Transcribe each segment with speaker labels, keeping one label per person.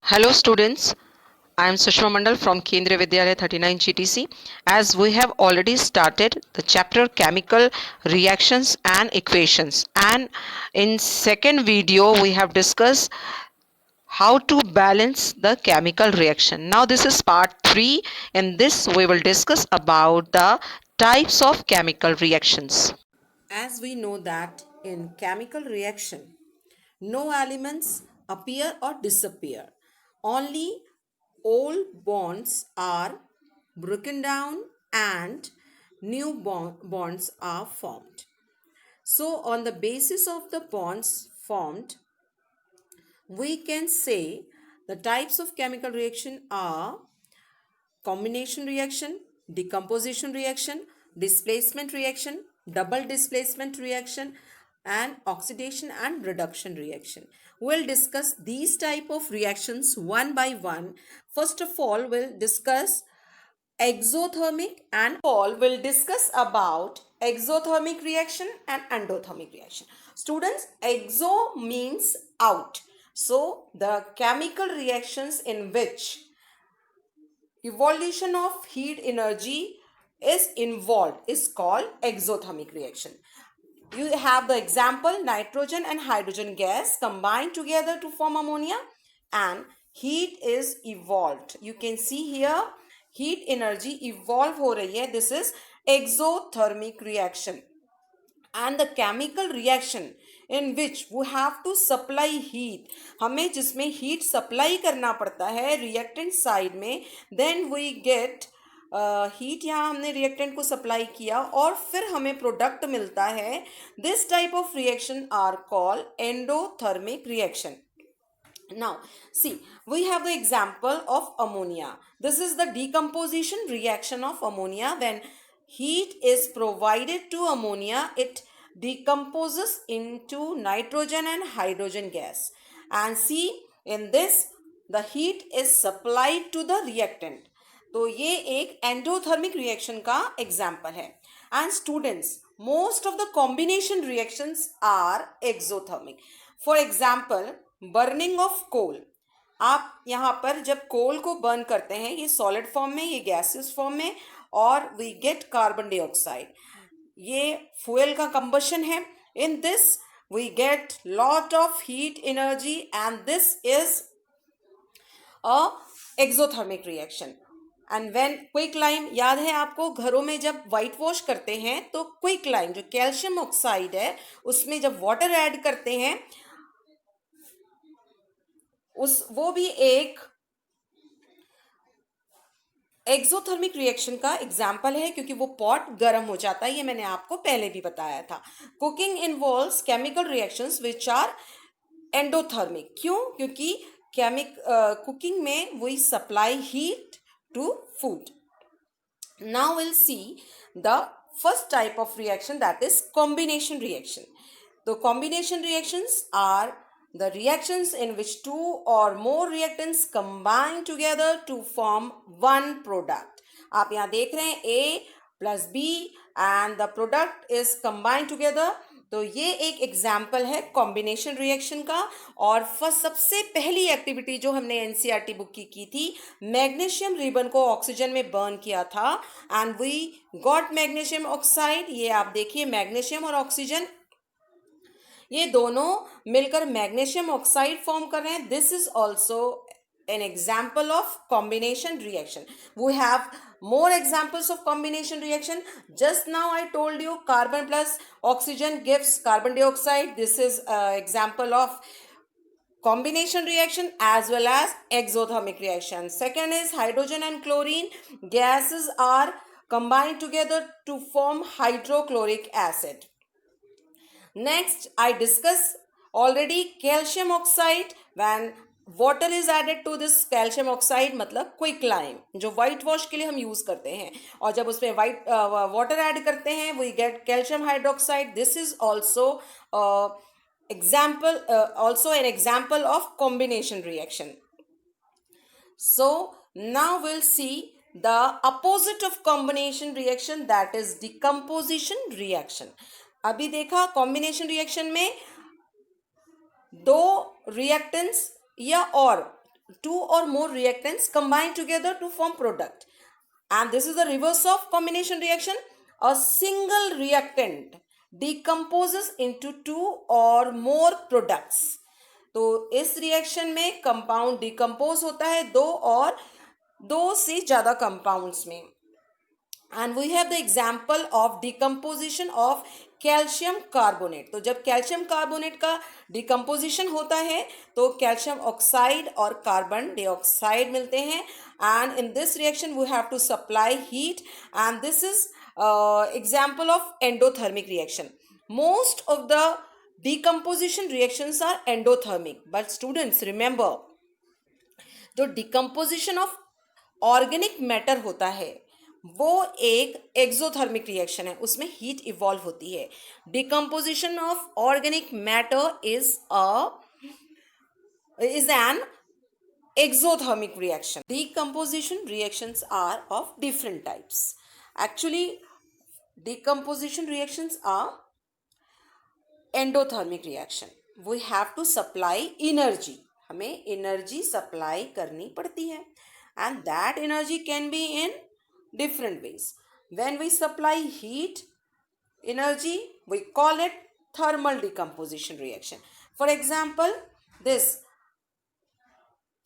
Speaker 1: Hello students, I am Sushma Mandal from Kendriya Vidyalaya 39 GTC. As we have already started the chapter chemical reactions and equations, and in second video we have discussed how to balance the chemical reaction. Now this is part 3. In this we will discuss about the types of chemical reactions. As we know that in chemical reaction, no elements appear or disappear. Only old bonds are broken down and new bonds are formed. So, on the basis of the bonds formed, we can say the types of chemical reaction are combination reaction, decomposition reaction, displacement reaction, double displacement reaction, and oxidation and reduction reaction. We'll discuss these type of reactions one by one. First of all, we'll discuss exothermic and all will discuss about exothermic reaction and endothermic reaction. Students, exo means out. So the chemical reactions in which evolution of heat energy is involved is called exothermic reaction. You have the example nitrogen and hydrogen gas combine together to form ammonia and heat is evolved. You can see here heat energy evolve हो रही है. This is exothermic reaction. And the chemical reaction in which we have to supply heat, हमें जिसमें heat supply करना पड़ता है reactant side में, then we get heat यहाँ हमने रिएक्टेंट को सप्लाई किया और फिर हमें प्रोडक्ट मिलता है. This type of reaction are called endothermic reaction. Now, see, we have the example of ammonia. This is the decomposition reaction of ammonia. When heat is provided to ammonia, it decomposes into nitrogen and hydrogen gas. And see, in this, the heat is supplied to the reactant. तो ये एक endothermic reaction का example है. And students, most of the combination reactions are exothermic. For example, burning of coal. आप यहाँ पर जब कोल को बर्न करते हैं, ये सॉलिड फॉर्म में, ये गैसेस फॉर्म में, और वी गेट कार्बन डाइऑक्साइड. ये फ्यूल का कंबशन है. In this we get lot of heat energy and this is a exothermic reaction. And when quick lime, याद है आपको, घरों में जब वाइट वॉश करते हैं तो क्विक लाइम जो कैल्शियम ऑक्साइड है उसमें जब वाटर ऐड करते हैं, वो भी एक एक्सोथर्मिक रिएक्शन का एग्जाम्पल है क्योंकि वो पॉट गर्म हो जाता है. ये मैंने आपको पहले भी बताया था. Cooking involves chemical reactions which are endothermic. क्यों? क्योंकि कुकिंग में we supply heat to food. Now we'll see the first type of reaction, that is combination reaction. So combination reactions are the reactions in which two or more reactants combine together to form one product. आप यहाँ देख रहे हैं A plus B and the product is combined together. तो ये एक example है combination reaction का. और फर्स्ट सबसे पहली एक्टिविटी जो हमने एनसीईआरटी बुक की थी, मैग्नीशियम रिबन को ऑक्सीजन में बर्न किया था and we got magnesium oxide. ये आप देखिए, मैग्नीशियम और ऑक्सीजन ये दोनों मिलकर मैग्नीशियम ऑक्साइड फॉर्म कर रहे हैं. This is also an example of combination reaction. We have more examples of combination reaction. Just now I told you carbon plus oxygen gives carbon dioxide. This is an example of combination reaction as well as exothermic reaction. Second is hydrogen and chlorine gases are combined together to form hydrochloric acid. Next, I discuss already calcium oxide. When water is added to this calcium oxide, मतलब quick lime जो white wash के लिए हम use करते हैं, और जब उसमें वाटर ऐड करते हैं we get calcium hydroxide. This is also example also an example of combination reaction. So now we'll see the opposite of combination reaction, that is decomposition reaction. अभी देखा combination reaction में दो reactants या और two or more reactants combine together to form product. And this is the reverse of combination reaction. A single reactant decomposes into two or more products. तो इस reaction में compound decompose होता है दो से ज्यादा कंपाउंड्स में. And we have the example of decomposition of calcium carbonate. तो जब कैल्शियम कार्बोनेट का डिकम्पोजिशन होता है तो कैल्शियम ऑक्साइड और कार्बन डाइऑक्साइड मिलते हैं. And in this reaction we have to supply heat and this is example of endothermic reaction. Most of the decomposition reactions are endothermic, but students remember जो decomposition of organic matter होता है वो एक exothermic reaction है, उसमें heat evolve होती है. Decomposition of organic matter is an exothermic reaction. Decomposition reactions are of different types. Actually, decomposition reactions are endothermic reaction. We have to supply energy, हमें energy supply करनी पड़ती है and that energy can be in different ways. When we supply heat energy we call it thermal decomposition reaction. For example this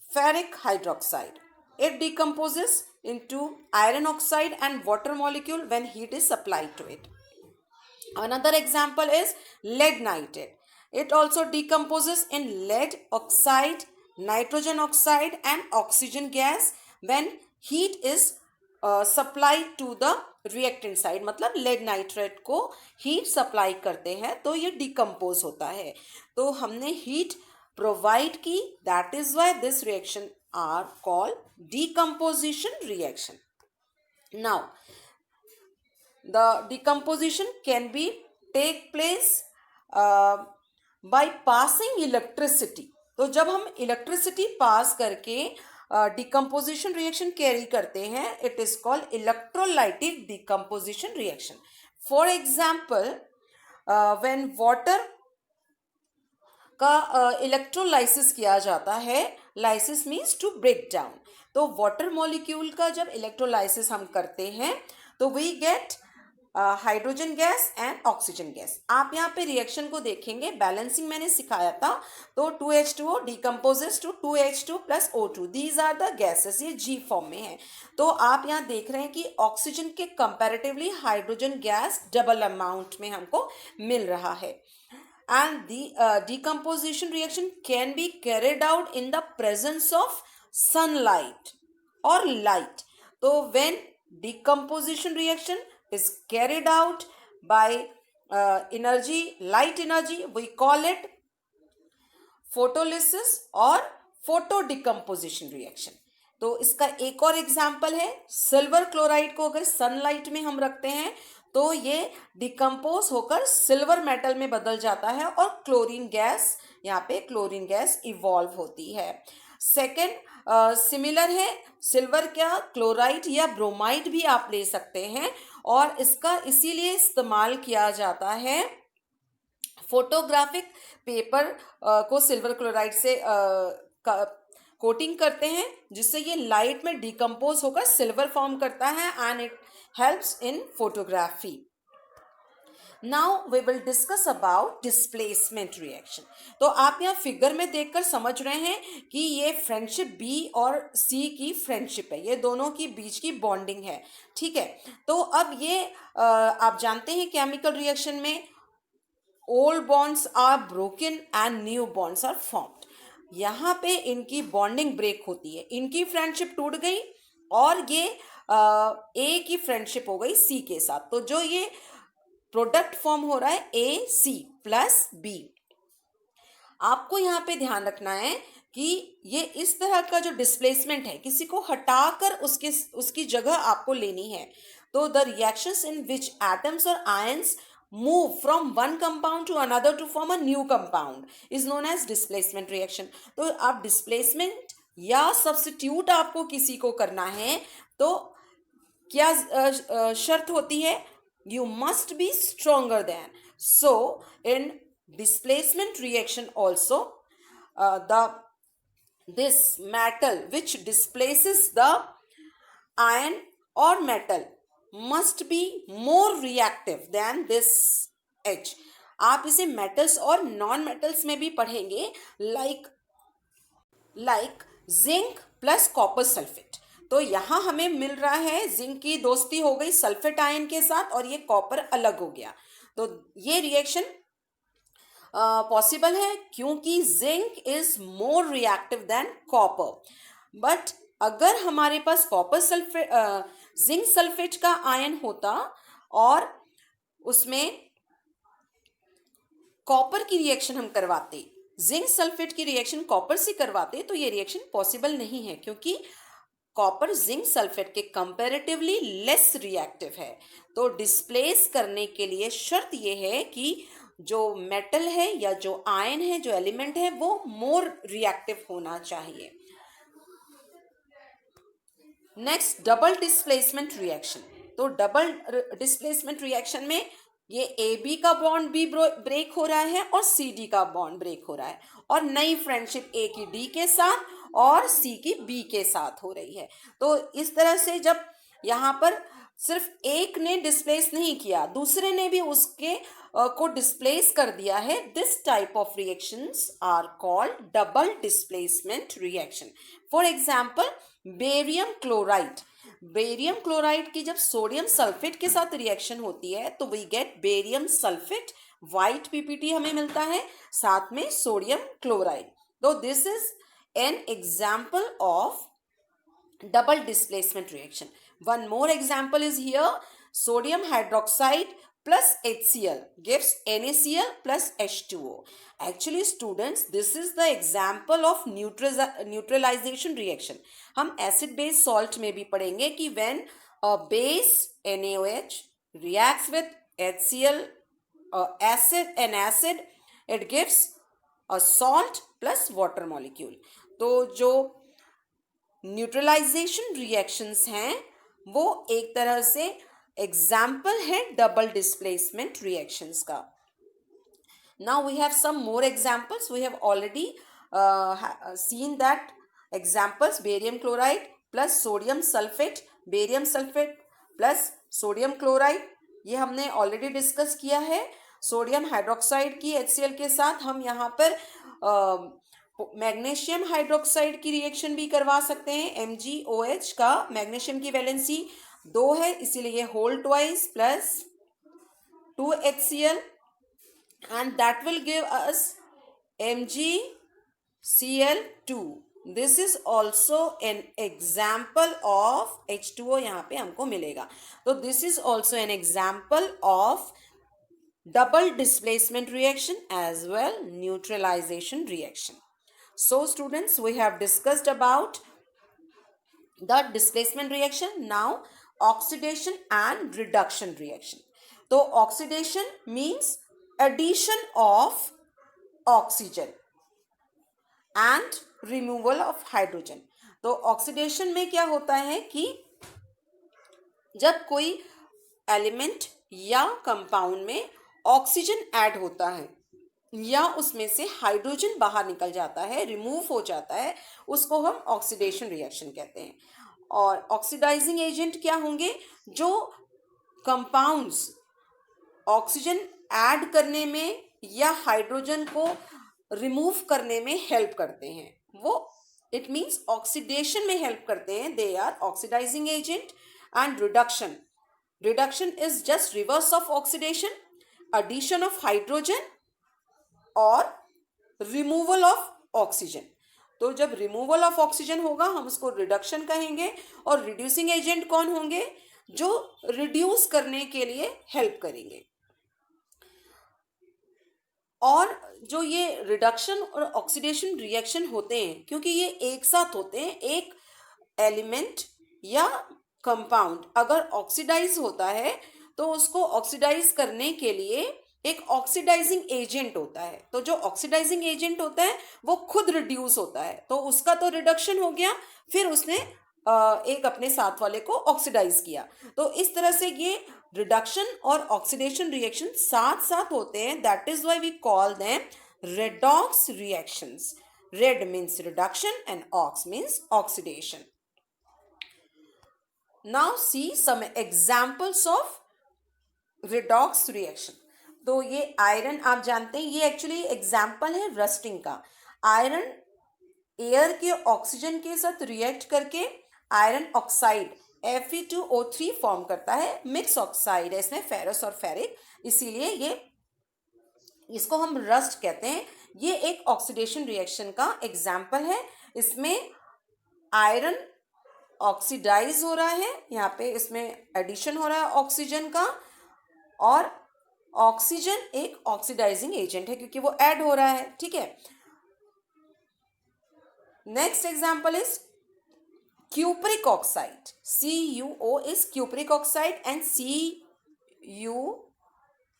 Speaker 1: ferric hydroxide, it decomposes into iron oxide and water molecule when heat is supplied to it. Another example is lead nitrate. It also decomposes in lead oxide, nitrogen oxide and oxygen gas when heat is supplied to the reactant side. मतलब lead nitrate को heat supply करते हैं तो ये decompose होता है. तो हमने heat provide की, that is why this reaction are called decomposition reaction. Now the decomposition can be take place by passing electricity. तो जब हम इलेक्ट्रिसिटी पास करके डिकम्पोजिशन रिएक्शन कैरी करते हैं it is called electrolytic decomposition reaction. For example when water का electrolysis किया जाता है, lysis means to break down. तो वाटर मॉलिक्यूल का जब इलेक्ट्रोलाइसिस हम करते हैं तो we get hydrogen gas and oxygen gas. आप यहाँ पे रिएक्शन को देखेंगे, बैलेंसिंग मैंने सिखाया था. तो 2H2O decomposes to 2H2 plus O2. These are the gases, ये G फॉर्म में है. तो आप यहाँ देख रहे हैं कि ऑक्सीजन के comparatively hydrogen gas double amount में हमको मिल रहा है. And the decomposition reaction can be carried out in the presence of sunlight or light. So when decomposition reaction is carried out by light energy, we call it photolysis or photo decomposition reaction. तो इसका एक और example है, silver chloride को अगर sunlight में हम रखते हैं तो ये डिकम्पोज होकर सिल्वर मेटल में बदल जाता है और क्लोरीन गैस, यहाँ पे क्लोरीन गैस इवॉल्व होती है. सेकेंड सिमिलर है, सिल्वर क्या क्लोराइड या ब्रोमाइड भी आप ले सकते हैं और इसका इसीलिए इस्तेमाल किया जाता है. फोटोग्राफिक पेपर को सिल्वर क्लोराइड से कोटिंग करते हैं जिससे ये लाइट में डिकम्पोज होकर सिल्वर फॉर्म करता है and it helps in photography. Now we will discuss about displacement reaction. तो आप यहाँ फिगर में देखकर समझ रहे हैं कि ये फ्रेंडशिप B और C की फ्रेंडशिप है, ये दोनों की बीच की बॉन्डिंग है. ठीक है, तो अब ये आप जानते हैं केमिकल रिएक्शन में old bonds are broken and new bonds are formed. यहाँ पे इनकी बॉन्डिंग ब्रेक होती है, इनकी फ्रेंडशिप टूट गई और ये ए की फ्रेंडशिप हो गई सी के साथ. तो जो ये प्रोडक्ट फॉर्म हो रहा है ए सी प्लस बी. आपको यहाँ पे ध्यान रखना है कि ये इस तरह का जो डिस्प्लेसमेंट है किसी को हटाकर उसकी जगह आपको लेनी है. तो the reactions in which atoms और ions move from one compound to another to form a new compound is known as displacement reaction. तो आप डिस्प्लेसमेंट या सब्स्टिट्यूट आपको किसी को करना है तो क्या शर्त होती है, you must be stronger then. So in displacement reaction also the this metal which displaces the iron or metal must be more reactive than this H. आप इसे metals और non metals में भी पढ़ेंगे, like zinc plus copper sulphate. तो यहाँ हमें मिल रहा है जिंक की दोस्ती हो गई सल्फेट आयन के साथ और ये कॉपर अलग हो गया. तो ये रिएक्शन पॉसिबल है क्योंकि zinc is more reactive than copper. But अगर हमारे पास कॉपर सल्फेट जिंक सल्फेट का आयन होता और उसमें कॉपर की रिएक्शन हम करवाते, जिंक सल्फेट की रिएक्शन कॉपर से करवाते, तो ये रिएक्शन पॉसिबल नहीं है क्योंकि कॉपर जिंक सल्फेट के कंपैरेटिवली लेस रिएक्टिव है. तो डिस्प्लेस करने के लिए शर्त ये है कि जो मेटल है या जो आयन है, जो एलिमेंट है, वो मोर रिएक्टिव होना चाहिए. Next double displacement reaction. तो डबल डिस्प्लेसमेंट रिएक्शन में ये ए बी का बॉन्ड भी ब्रेक हो रहा है और सी डी का बॉन्ड ब्रेक हो रहा है और नई फ्रेंडशिप ए की डी के साथ और सी की बी के साथ हो रही है. तो इस तरह से जब यहाँ पर सिर्फ एक ने डिस्प्लेस नहीं किया, दूसरे ने भी उसके को डिस्प्लेस कर दिया है, this type of reactions are called double displacement reaction. For example barium chloride. Barium chloride की जब सोडियम सल्फेट के साथ रिएक्शन होती है तो we get barium sulphate, white ppt हमें मिलता है, साथ में सोडियम क्लोराइड. तो this is an example of double displacement reaction. One more example is here. Sodium hydroxide plus HCl gives NaCl plus H2O. Actually students, this is the example of neutralization reaction. हम acid base salt में भी पढ़ेंगे कि when a base NaOH reacts with HCl acid, it gives a salt plus water molecule. तो जो neutralisation reactions हैं वो एक तरह से एग्जाम्पल है डबल डिस्प्लेसमेंट रिएक्शंस का. Now we have some more examples. We have already seen that examples. Barium chloride plus sodium sulphate, barium sulphate plus sodium chloride, ये हमने ऑलरेडी डिस्कस किया है. सोडियम हाइड्रोक्साइड की HCl के साथ हम यहाँ पर मैग्नीशियम हाइड्रोक्साइड की रिएक्शन भी करवा सकते हैं. MgOH का मैग्नीशियम की वैलेंसी 2 है, इसीलिए ये whole twice plus 2HCl and that will give us MgCl2. This is also an example of H2O यहाँ पे हमको मिलेगा. तो this is also an example of double displacement reaction as well neutralization reaction. So students, we have discussed about the displacement reaction. Now oxidation and reduction reaction. So oxidation means addition of oxygen and removal of hydrogen. तो oxidation में क्या होता है कि जब कोई element या compound में ऑक्सीजन ऐड होता है या उसमें से हाइड्रोजन बाहर निकल जाता है, रिमूव हो जाता है, उसको हम ऑक्सीडेशन रिएक्शन कहते हैं. और ऑक्सीडाइजिंग एजेंट क्या होंगे? जो कंपाउंड्स ऑक्सीजन ऐड करने में या हाइड्रोजन को रिमूव करने में हेल्प करते हैं, वो इट मीन्स ऑक्सीडेशन में हेल्प करते हैं. They are oxidizing agent. And reduction is just reverse of oxidation, addition of hydrogen और रिमूवल ऑफ ऑक्सीजन. तो जब रिमूवल ऑफ ऑक्सीजन होगा हम उसको रिडक्शन कहेंगे. और रिड्यूसिंग एजेंट कौन होंगे? जो रिड्यूस करने के लिए हेल्प करेंगे. और जो ये रिडक्शन और ऑक्सीडेशन रिएक्शन होते हैं, क्योंकि ये एक साथ होते हैं, एक एलिमेंट या कंपाउंड अगर ऑक्सीडाइज होता है तो उसको ऑक्सीडाइज करने के लिए एक ऑक्सीडाइजिंग एजेंट होता है. तो जो ऑक्सीडाइजिंग एजेंट होता है वो खुद रिड्यूस होता है, तो उसका तो रिडक्शन हो गया, फिर उसने एक अपने साथ वाले को ऑक्सीडाइज किया. तो इस तरह से ये रिडक्शन और ऑक्सीडेशन रिएक्शन साथ साथ होते हैं. That is why we call them redox reactions. Red means reduction and ox means oxidation. Now see some examples of redox reaction. तो ये आयरन आप जानते हैं, ये एक्चुअली एग्जाम्पल है रस्टिंग का. आयरन एयर के ऑक्सीजन के साथ रिएक्ट करके आयरन ऑक्साइड Fe2O3 फॉर्म करता है. मिक्स ऑक्साइड है इसमें, फेरस और फेरिक, इसीलिए ये इसको हम रस्ट कहते हैं. ये एक ऑक्सीडेशन रिएक्शन का एग्जाम्पल है. इसमें आयरन ऑक्सीडाइज हो रहा है, यहाँ पे इसमें एडिशन हो रहा है ऑक्सीजन का, और ऑक्सीजन एक ऑक्सीडाइजिंग एजेंट है क्योंकि वो ऐड हो रहा है. ठीक है. Next example is cupric oxide. CuO is cupric oxide and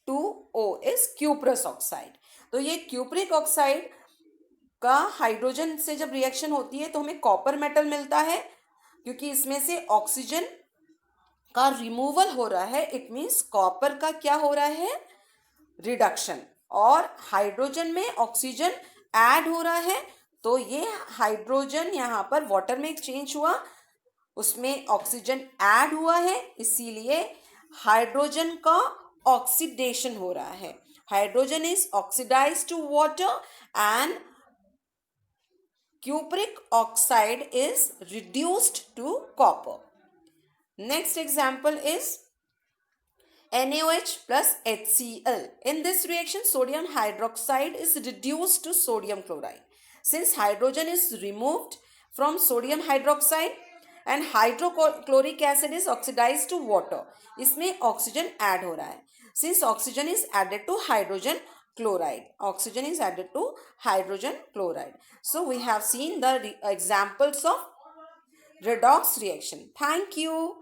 Speaker 1: Cu2O is cuprous oxide. तो ये cupric oxide का हाइड्रोजन से जब रिएक्शन होती है तो हमें कॉपर मेटल मिलता है, क्योंकि इसमें से ऑक्सीजन का रिमूवल हो रहा है. इट मीन्स कॉपर का क्या हो रहा है, रिडक्शन, और हाइड्रोजन में ऑक्सीजन ऐड हो रहा है. तो ये हाइड्रोजन यहाँ पर वाटर में चेंज हुआ, उसमें ऑक्सीजन ऐड हुआ है, इसीलिए हाइड्रोजन का ऑक्सीडेशन हो रहा है. Hydrogen is oxidized to water and cupric oxide is reduced to copper. Next example is NaOH plus HCl. In this reaction, sodium hydroxide is reduced to sodium chloride. Since hydrogen is removed from sodium hydroxide and hydrochloric acid is oxidized to water, इसमें oxygen add हो रहा है. Since oxygen is added to hydrogen chloride, oxygen is added to hydrogen chloride. So we have seen the examples of redox reaction. Thank you.